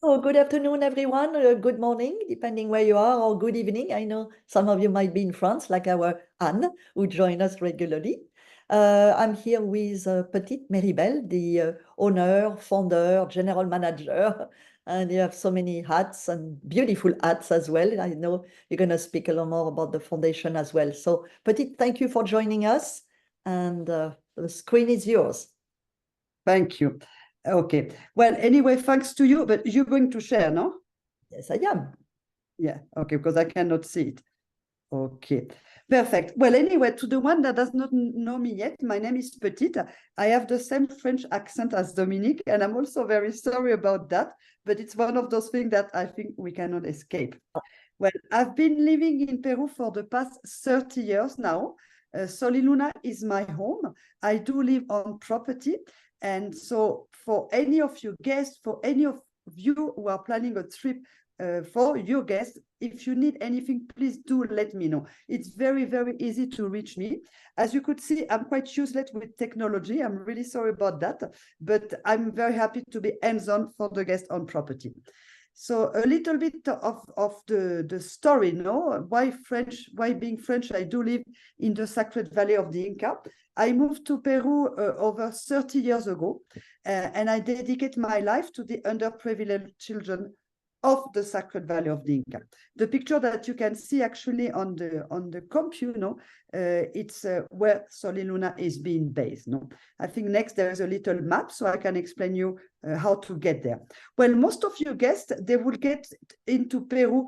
So good afternoon, everyone. Good morning, depending where you are, or good evening. I know some of you might be in France, like our Anne, who join us regularly. I'm here with Petite Méribel, the owner, founder, general manager, and you have so many hats and beautiful hats as well. I know you're going to speak a lot more about the foundation as well. So, Petite, thank you for joining us, and the screen is yours. Thank you. Okay. Well, anyway, thanks to you, but you're going to share, no? Yes, I am. Yeah, okay, because I cannot see it. Okay, perfect. Well, anyway, to the one that does not know me yet, my name is Petite. I have the same French accent as Dominique, and I'm also very sorry about that, but it's one of those things that I think we cannot escape. Well, I've been living in Peru for the past 30 years now. Soliluna is my home. I do live on property. And so for any of you guests, for any of you who are planning a trip for your guests, if you need anything, please do let me know. It's very, very easy to reach me. As you could see, I'm quite useless with technology. I'm really sorry about that, but I'm very happy to be hands-on for the guest on property. So a little bit of the story, no? Why French? Why being French? I do live in the Sacred Valley of the Inca. I moved to Peru over 30 years ago, and I dedicate my life to the underprivileged children of the Sacred Valley of the Inca. The picture that you can see actually on the comp, it's where Soliluna is being based. No, I think next there is a little map, so I can explain you how to get there. Well, most of you guessed they will get into Peru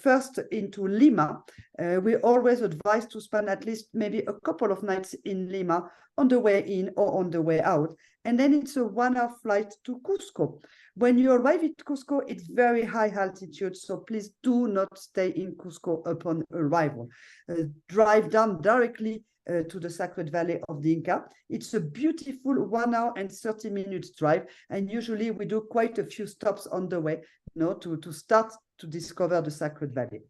first into Lima. We always advise to spend at least maybe a couple of nights in Lima on the way in or on the way out. And then it's a 1-hour flight to Cusco. When you arrive at Cusco, it's very high altitude, so please do not stay in Cusco upon arrival. Drive down directly to the Sacred Valley of the Inca. It's a beautiful 1 hour and 30 minutes drive, and usually we do quite a few stops on the way, to start to discover the Sacred Valley.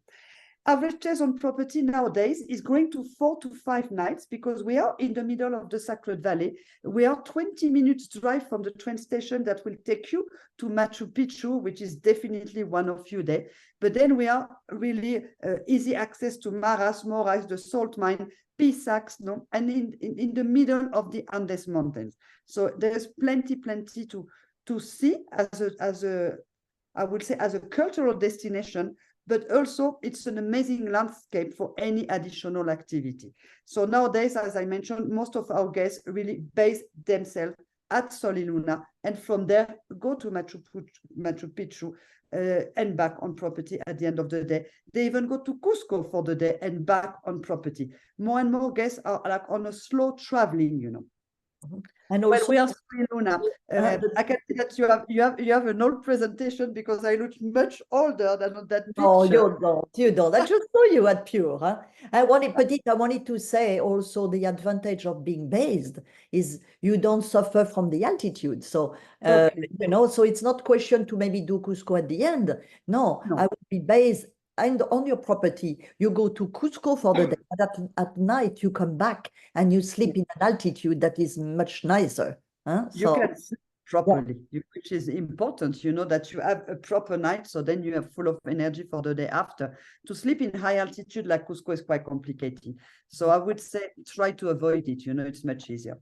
Average days on property nowadays is going to 4 to 5 nights because we are in the middle of the Sacred Valley. We are 20 minutes drive from the train station that will take you to Machu Picchu, which is definitely one of you there. But then we are really easy access to Maras, Morais, the salt mine, Pisacs, no? And in the middle of the Andes Mountains. So there's plenty to see as a I would say as a cultural destination, but also it's an amazing landscape for any additional activity. So nowadays, as I mentioned, most of our guests really base themselves at Soliluna, and from there go to Machu Picchu and back on property at the end of the day. They even go to Cusco for the day and back on property. More and more guests are like on a slow traveling, And also, we are Luna. I can see that you have an old presentation because I look much older than on that picture. Oh, you don't. I just saw you at Pure. Huh? I wanted to say also the advantage of being based is you don't suffer from the altitude. So, so it's not question to maybe do Cusco at the end. No. I would be based and on your property. You go to Cusco for the day, but at night you come back and you sleep in an altitude that is much nicer. Huh? You can sleep properly, which is important, that you have a proper night, so then you have full of energy for the day after. To sleep in high altitude like Cusco is quite complicated. So I would say try to avoid it, it's much easier.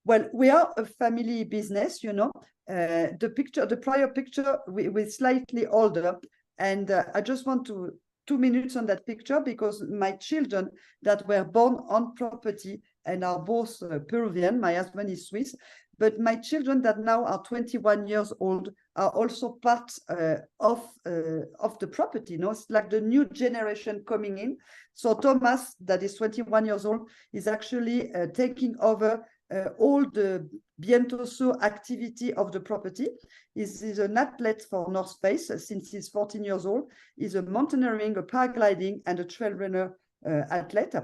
Well, we are a family business, the prior picture, we're slightly older. And I just want 2 minutes on that picture because my children that were born on property and are both Peruvian, my husband is Swiss, but my children that now are 21 years old are also part of the property. It's like the new generation coming in. So Thomas, that is 21 years old, is actually taking over all the Bientoso activity of the property. He's an athlete for North Face since he's 14 years old. He's a mountaineering, a paragliding, and a trail runner athlete.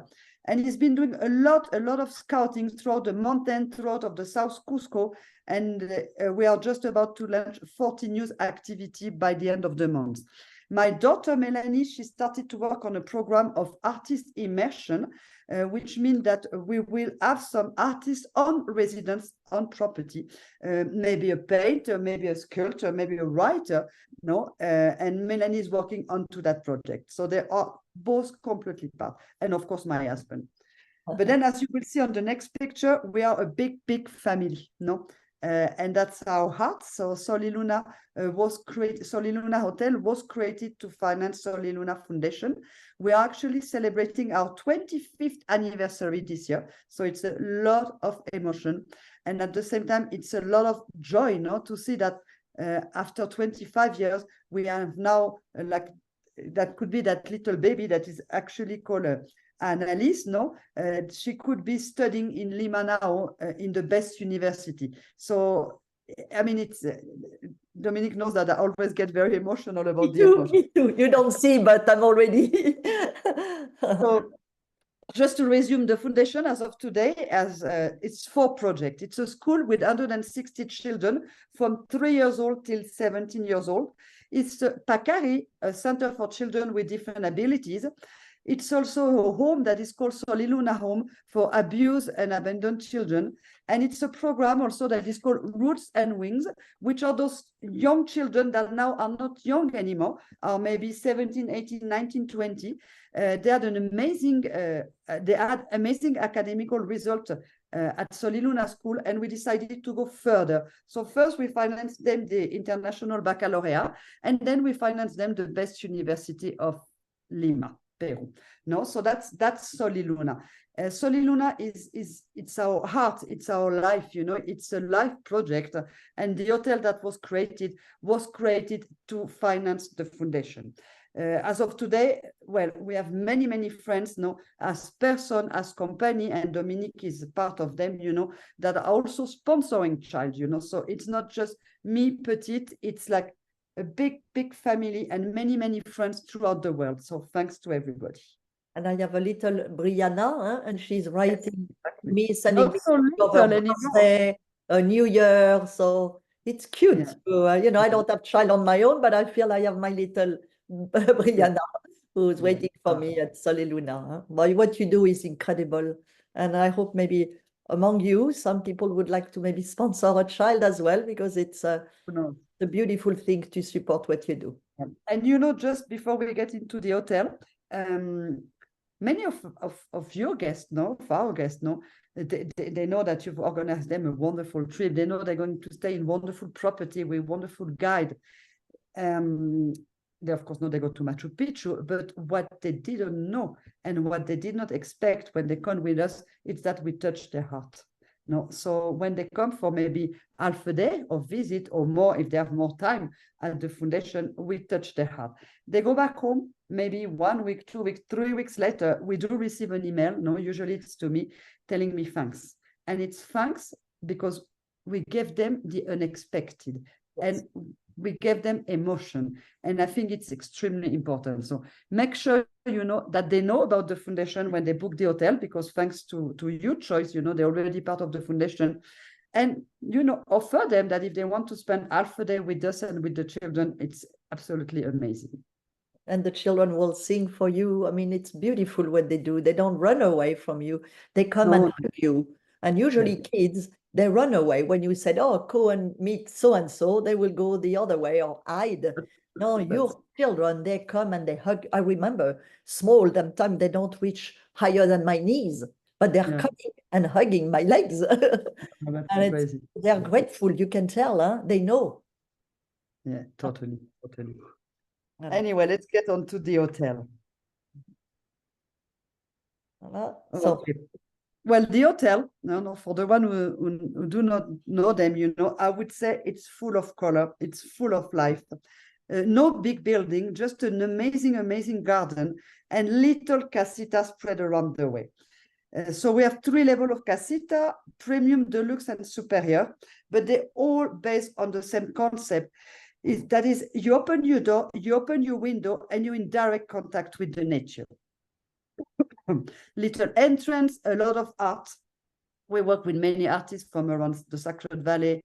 And he's been doing a lot of scouting throughout the mountain, throughout of the South Cusco. And we are just about to launch 40 news activity by the end of the month. My daughter, Melanie, she started to work on a program of artist immersion, which means that we will have some artists on residence, on property, maybe a painter, maybe a sculptor, maybe a writer, and Melanie is working onto that project. So they are both completely part. And of course, my husband. But then, as you will see on the next picture, we are a big, big family, and that's our heart. So Soliluna Soliluna Hotel was created to finance Soliluna Foundation. We are actually celebrating our 25th anniversary this year. So it's a lot of emotion. And at the same time, it's a lot of joy, to see that after 25 years, we have now that could be that little baby that is actually called Annalise, she could be studying in Lima now in the best university. So, I mean, it's Dominique knows that I always get very emotional about the emotion. Me too. You don't see, but I'm already. So, just to resume, the foundation as of today, it's 4 projects. It's a school with 160 children from 3 years old till 17 years old. It's Pacari, a center for children with different abilities. It's also a home that is called Soliluna Home for abused and abandoned children. And it's a program also that is called Roots and Wings, which are those young children that now are not young anymore, are maybe 17, 18, 19, 20. They had amazing academical result at Soliluna School, and we decided to go further. So first we financed them the International Baccalaureate, and then we financed them the best university of Lima, Peru. So that's Soliluna. Soliluna it's our heart, it's our life, it's a life project, and the hotel that was created to finance the foundation. As of today, well, we have many friends, as person, as company, and Dominique is part of them, that are also sponsoring child, so it's not just me, Petite, it's like a big family and many friends throughout the world. So thanks to everybody. And I have a little Brianna, and she's writing me, sending me birthday, a New Year. So it's cute. Yeah. So, I don't have child on my own, but I feel I have my little Brianna who's waiting for me at Soliluna. But what you do is incredible. And I hope maybe among you, some people would like to maybe sponsor a child as well, because it's a beautiful thing to support what you do. And just before we get into the hotel, many of your guests of our guests they know that you've organized them a wonderful trip. They know they're going to stay in wonderful property with wonderful guide. They of course know they go to Machu Picchu, but what they didn't know and what they did not expect when they come with us is that we touch their heart. So when they come for maybe half a day of visit or more, if they have more time at the foundation, we touch their heart. They go back home, maybe 1 week, 2 weeks, 3 weeks later, we do receive an email. Usually it's to me telling me thanks. And it's thanks because we gave them the unexpected. Yes. And we gave them emotion. And I think it's extremely important. So make sure, that they know about the foundation when they book the hotel, because thanks to your choice, they're already part of the foundation. And, offer them that if they want to spend half a day with us and with the children, it's absolutely amazing. And the children will sing for you. I mean, it's beautiful what they do. They don't run away from you. They come and hug you. And usually kids, they run away. When you said, oh, go and meet so-and-so, they will go the other way or hide. No, your children, they come and they hug. I remember small, sometimes they don't reach higher than my knees, but they're coming and hugging my legs. And they're grateful, you can tell, they know. Yeah, totally. Anyway, let's get on to the hotel. Okay. Well, the hotel, for the one who do not know them, I would say it's full of color, it's full of life. No big building, just an amazing garden and little casita spread around the way. So we have 3 levels of casita: premium, deluxe, and superior, but they're all based on the same concept. That is, you open your door, you open your window, and you're in direct contact with the nature. Little entrance, a lot of art. We work with many artists from around the Sacred Valley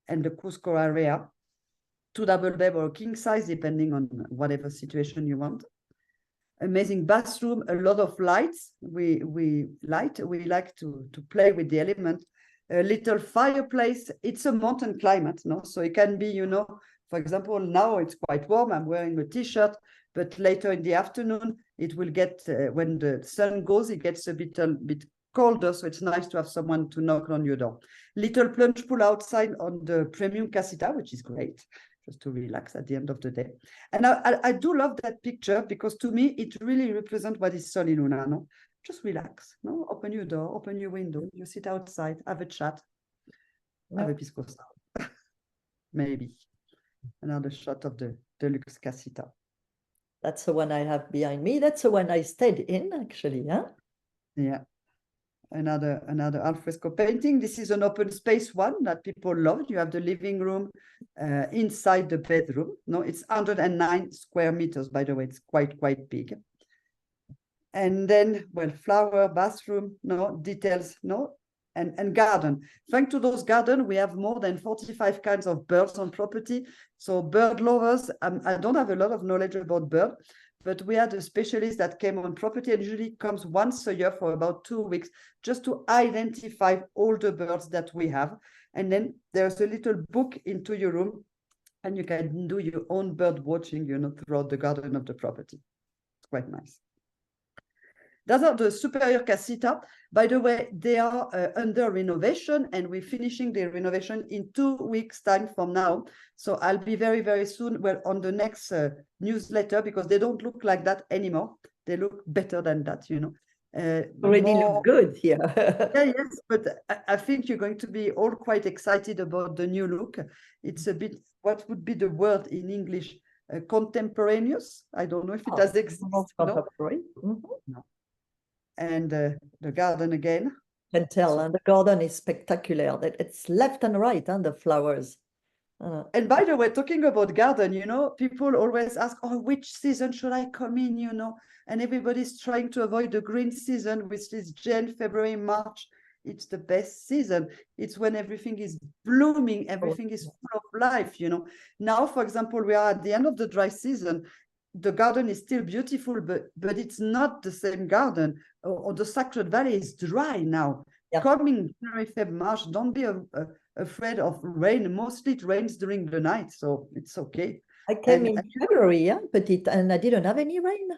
and the Cusco area. 2 double bed or king size, depending on whatever situation you want. Amazing bathroom, a lot of lights. We like to play with the element. A little fireplace. It's a mountain climate, no? So it can be, for example, now it's quite warm. I'm wearing a t-shirt, but later in the afternoon, it will get, when the sun goes, it gets a bit colder. So it's nice to have someone to knock on your door. Little plunge pool outside on the premium casita, which is great, just to relax at the end of the day. And I do love that picture because to me, it really represents what is Soliluna, no? Just relax, no? Open your door, open your window, you sit outside, have a chat, have a pisco sour. Maybe. Another shot of the deluxe casita. That's the one I have behind me. That's the one I stayed in, actually, huh? Yeah. Another alfresco painting. This is an open space one that people love. You have the living room inside the bedroom. No, it's 109 square meters, by the way. It's quite big. And then, well, flower, bathroom, no, details, no, and garden. Thanks to those gardens, we have more than 45 kinds of birds on property. So bird lovers, I don't have a lot of knowledge about birds, but we had a specialist that came on property and usually comes once a year for about 2 weeks just to identify all the birds that we have. And then there's a little book into your room and you can do your own bird watching, throughout the garden of the property. It's quite nice. Those are the superior casita. By the way, they are under renovation and we're finishing the renovation in 2 weeks' time from now. So I'll be very, very soon, well, on the next newsletter because they don't look like that anymore. They look better than that, Already look good here. Yes, but I think you're going to be all quite excited about the new look. It's a bit, what would be the word in English? Contemporaneous? I don't know if it does exist. Contemporary. No. And the garden again. Can tell, and the garden is spectacular. That it's left and right, and the flowers. And by the way, talking about garden, people always ask, oh, which season should I come in, And everybody's trying to avoid the green season, which is January, February, March. It's the best season. It's when everything is blooming, everything is full of life, Now, for example, we are at the end of the dry season. The garden is still beautiful, but it's not the same garden. Or the Sacred Valley is dry now. Yeah. Coming January, February, March, don't be afraid of rain. Mostly it rains during the night, so it's okay. I came in February, and I didn't have any rain.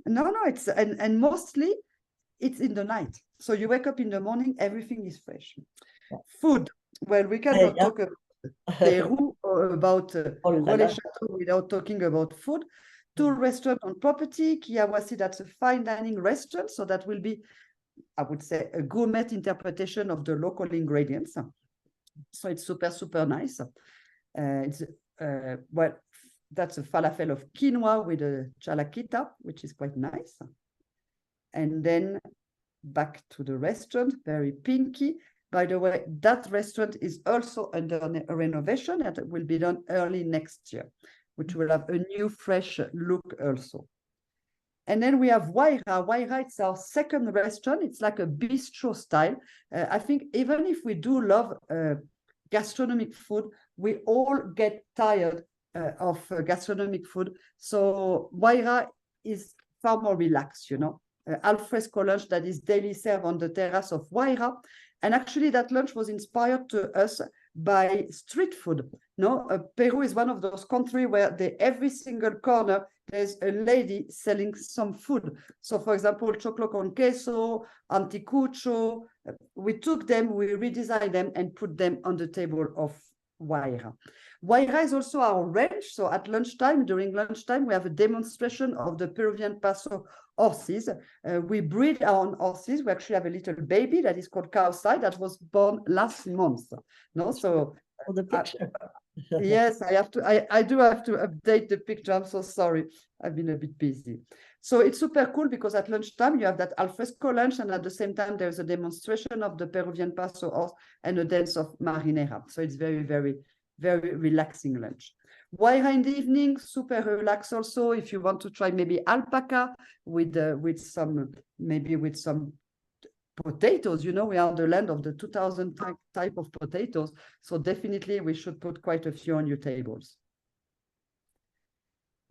No, it's and mostly it's in the night. So you wake up in the morning, everything is fresh. Yeah. Food. Well, we cannot talk about Peru or about Relais Chateau without talking about food. 2 restaurants on property. Kiawasi, that's a fine dining restaurant. So that will be, I would say, a gourmet interpretation of the local ingredients. So it's super, super nice. Well, that's a falafel of quinoa with a chalakita, which is quite nice. And then back to the restaurant, very pinky. By the way, that restaurant is also under a renovation and it will be done early next year, which will have a new, fresh look also. And then we have Waira. Waira, it's our second restaurant. It's like a bistro style. I think even if we do love gastronomic food, we all get tired of gastronomic food. So Waira is far more relaxed, alfresco lunch that is daily served on the terrace of Waira. And actually that lunch was inspired to us by street food. Peru is one of those countries where every single corner there's a lady selling some food. So for example, choclo con queso, anticucho, we took them, we redesigned them and put them on the table of Waira. Waira is also our ranch. So at lunchtime, during lunchtime, we have a demonstration of the Peruvian Paso horses. We breed our own horses. We actually have a little baby that is called Cowside that was born last month. So the picture. Yes, I do have to update the picture. I'm so sorry. I've been a bit busy. So it's super cool because at lunchtime you have that alfresco lunch and at the same time there's a demonstration of the Peruvian Paso horse and a dance of marinera. So it's very, very, very relaxing lunch. Waira in the evening, super relaxed also. If you want to try maybe alpaca with some potatoes, we are the land of the 2000 type of potatoes. So definitely we should put quite a few on your tables.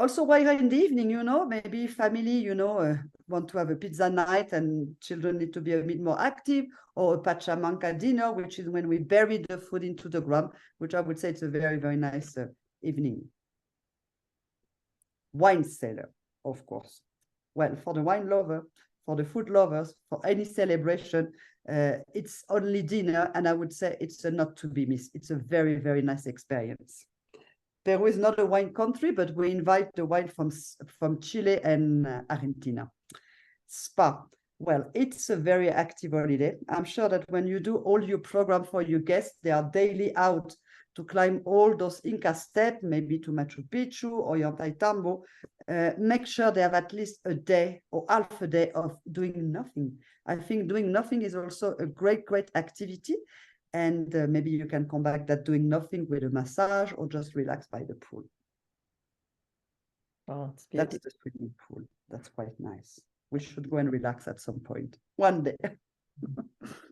Also, while in the evening, you know, maybe family, you know, want to have a pizza night and children need to be a bit more active, or a pachamanca dinner, which is when we bury the food into the ground, which I would say it's a very, very nice evening. Wine cellar, of course. Well, for the wine lover, for the food lovers, for any celebration, it's only dinner, and I would say it's a not to be missed. It's a very, very nice experience. Peru is not a wine country, but we invite the wine from Chile and Argentina. Spa. Well, it's a very active holiday. I'm sure that when you do all your program for your guests, they are daily out to climb all those Inca steps, maybe to Machu Picchu or Ollantaytambo. Make sure they have at least a day or half a day of doing nothing. I think doing nothing is also a great, great activity. And maybe you can come back that doing nothing with a massage or just relax by the pool. Oh, it's That's beautiful. the swimming pool. That's quite nice. We should go and relax at some point one day.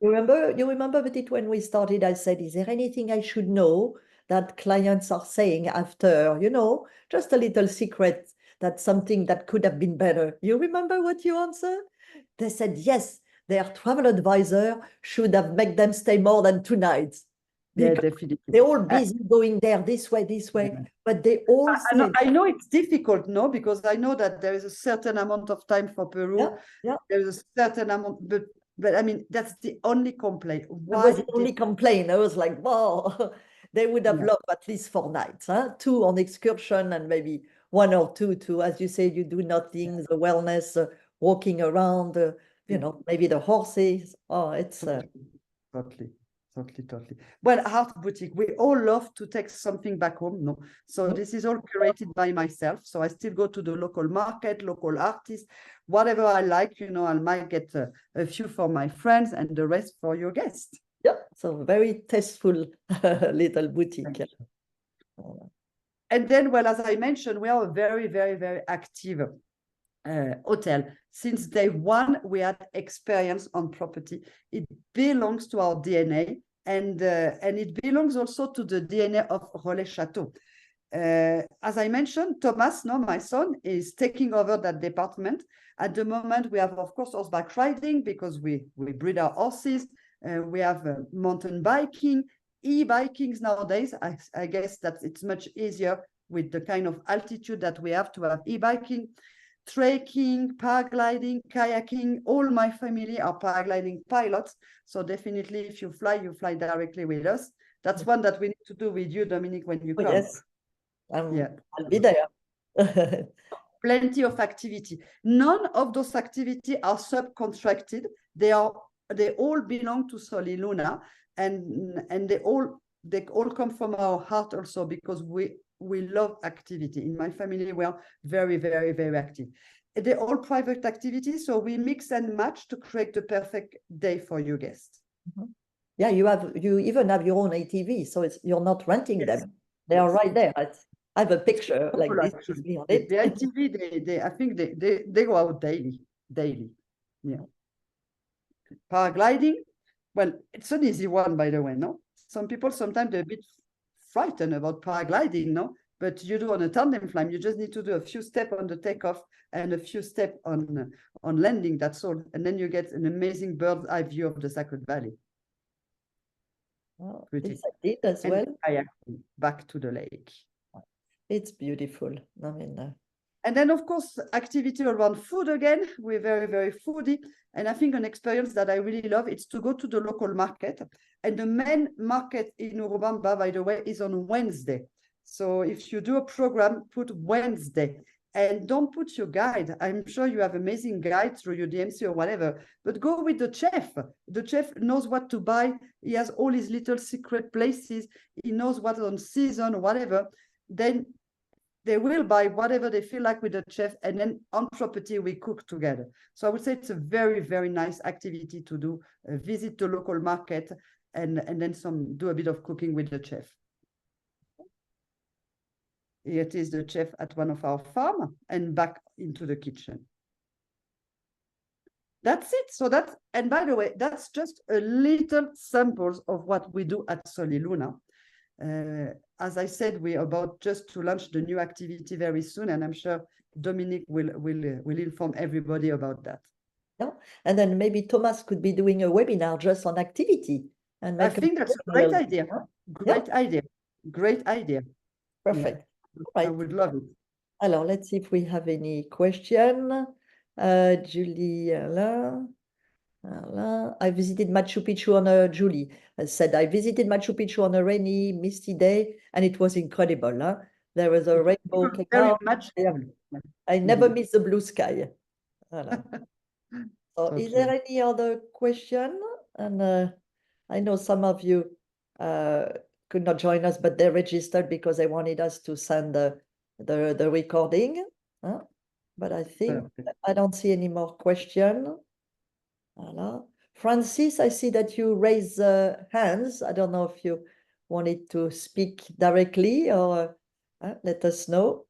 You remember Petit, when we started, I said, is there anything I should know that clients are saying after, you know, just a little secret, that's something that could have been better. You remember what you answered? They said, yes, their travel advisor should have made them stay more than 2 nights. Yeah, Because definitely. they're all busy going there this way, Yeah. but they all said, I know it's difficult, no, because I know that there is a certain amount of time for Peru. yeah, yeah. There's a certain amount, but I mean, that's the only complaint. That Why was the only complaint. I was like, wow, they would have Yeah. loved at least 4 nights, huh? 2 on excursion and maybe 1 or 2 to, as you say, you do nothing, the wellness, walking around, you know, maybe the horses. Oh, it's Totally. Well, Heart Boutique, we all love to take something back home, no? So this is all curated by myself. So I still go to the local market, local artists, whatever I like, you know, I might get a few for my friends and the rest for your guests. yeah, so very tasteful little boutique. And then, well, as I mentioned, we are a very, very, very active hotel. Since day one, we had experience on property. It belongs to our DNA, and it belongs also to the DNA of Relais Chateau. As I mentioned, Thomas, no, my son, is taking over that department. At the moment, we have, of course, horseback riding because we breed our horses. We have mountain biking, e-bikings nowadays. I guess that it's much easier with the kind of altitude that we have to have e-biking, trekking, paragliding, kayaking. All my family are paragliding pilots. So definitely, if you fly directly with us. That's one that we need to do with you, Dominique, when you come. Yes, Yeah. I'll be there. Plenty of activity. None of those activities are subcontracted. They all belong to Soliluna, and they all come from our heart also, because we love activity. In my family, we are very, very, very active. They're all private activities, so we mix and match to create the perfect day for your guests. Yeah, you even have your own ATV, so you're not renting them. They are right there. I have a picture like this with me on it. The ATV, I think they go out daily. Yeah. Paragliding, well, it's an easy one, by the way, no? Some people sometimes they're a bit frightened about paragliding, no? But you do on a tandem climb, you just need to do a few steps on the takeoff and a few steps on landing, that's all. And then you get an amazing bird's eye view of the Sacred Valley. Oh, this I did as well. Kayaking back to the lake. It's beautiful. I mean, and then, of course, activity around food again. We're very, very foodie. And I think an experience that I really love is to go to the local market. And the main market in Urubamba, by the way, is on Wednesday. So if you do a program, put Wednesday. And don't put your guide. I'm sure you have amazing guides through your DMC or whatever, but go with the chef. The chef knows what to buy. He has all his little secret places. He knows what's on season or whatever. Then they will buy whatever they feel like with the chef, and then on property, we cook together. So I would say it's a very, very nice activity to do, visit the local market and then do a bit of cooking with the chef. It is the chef at one of our farms and back into the kitchen. That's it. So and by the way, that's just a little samples of what we do at Soliluna. as I said, we're about just to launch the new activity very soon, and I'm sure Dominique will inform everybody about that. Yeah. And then maybe Thomas could be doing a webinar just on activity and I make think that's a great idea. Great Yeah. idea. Great idea. Perfect. Yeah. All I right. would love it. Alors, let's see if we have any question. Julie, Alain. I visited Machu Picchu on a Julie said I visited Machu Picchu on a rainy, misty day, and it was incredible. Huh? There was a rainbow came Very out. much. I never miss the blue sky. Voilà. So, is there any other question? And I know some of you could not join us, but they registered because they wanted us to send the recording. Huh? But I think I don't see any more question. Voilà. Francis, I see that you raise hands. I don't know if you wanted to speak directly or let us know.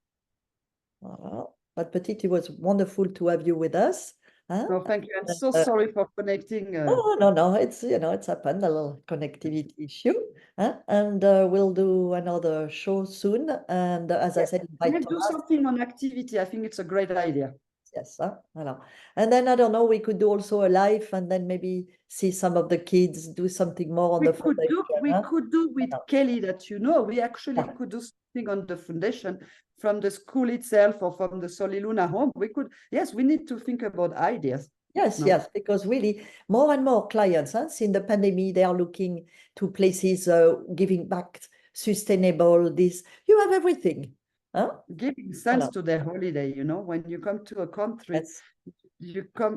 Voilà. But Petit, it was wonderful to have you with us. Huh? No, thank you. I'm so sorry for connecting. Oh, no, it's, it's happened, a little connectivity issue. Huh? And we'll do another show soon. And as I said, invite Let's do Thomas. something on activity. I think it's a great idea. Yes, voilà. And then I don't know, we could do also a live and then maybe see some of the kids do something more on the foundation. We could do with Kelly that we actually Yeah. could do something on the foundation from the school itself or from the Soliluna home. We could, yes, we need to think about ideas. Yes, yes, because really more and more clients, since the pandemic, they are looking to places giving back, sustainable, this, you have everything. Huh? Giving sense to their holiday, when you come to a country, Yes.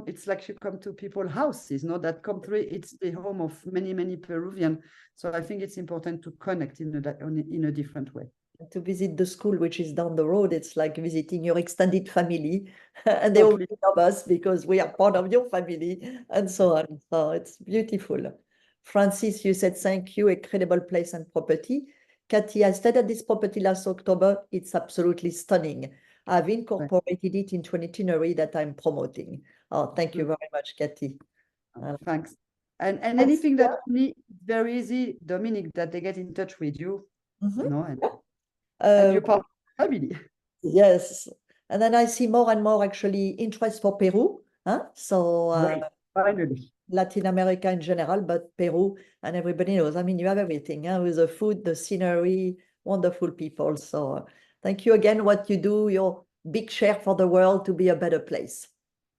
it's like you come to people's houses, that country, it's the home of many, many Peruvian. So I think it's important to connect in a different way. To visit the school, which is down the road, it's like visiting your extended family. And they all love us because we are part of your family and so on. So it's beautiful. Francis, you said thank you, incredible place and property. Kathy, I stayed at this property last October. It's absolutely stunning. I've incorporated it into an itinerary that I'm promoting. Oh, thank you very much, Kathy. Thanks. And anything that we need, very easy, Dominique, that they get in touch with you, and you're part of the family. Yes. And then I see more and more actually interest for Peru. So finally. Latin America in general, but Peru, and everybody knows. I mean, you have everything with the food, the scenery, wonderful people. So thank you again, what you do, your big share for the world to be a better place.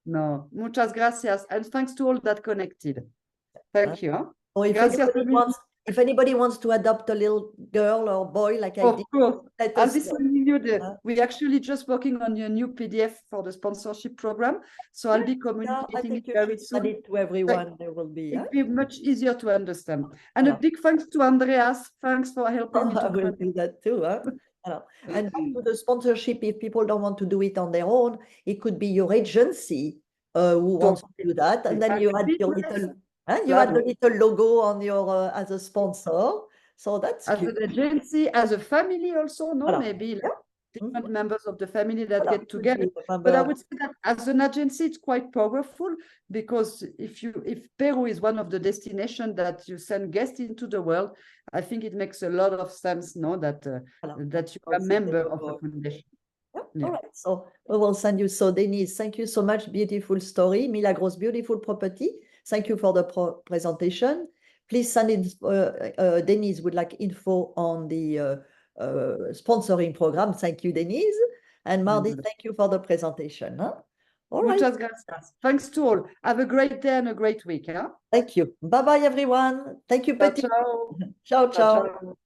No, muchas gracias. And thanks to all that connected. Thank you. Or if anybody wants to adopt a little girl or boy like I did, of course. I'll be sending you we're actually just working on your new PDF for the sponsorship program. So I'll be communicating it very soon. Send it to everyone. There will be. It'll be much easier to understand. And a big thanks to Andreas. Thanks for helping me to I will do that too. And back to the sponsorship, if people don't want to do it on their own, it could be your agency who wants to do that. And then you add your little, you add the little logo on your as a sponsor. So that's as cute. an agency, as a family also, maybe like different members of the family that get together. But I would say that as an agency, it's quite powerful because if Peru is one of the destinations that you send guests into the world, I think it makes a lot of sense, that you are a member of a foundation. All right, so we will send you. So Denise, thank you so much. Beautiful story. Milagros, beautiful property. Thank you for the presentation. Please send in, Denise would like info on the sponsoring program. Thank you, Denise. And Mardi, thank you for the presentation. All right. Muchas gracias. Thanks to all. Have a great day and a great week. Thank you. Bye-bye, everyone. Thank you, Petit. Ciao. Ciao, ciao.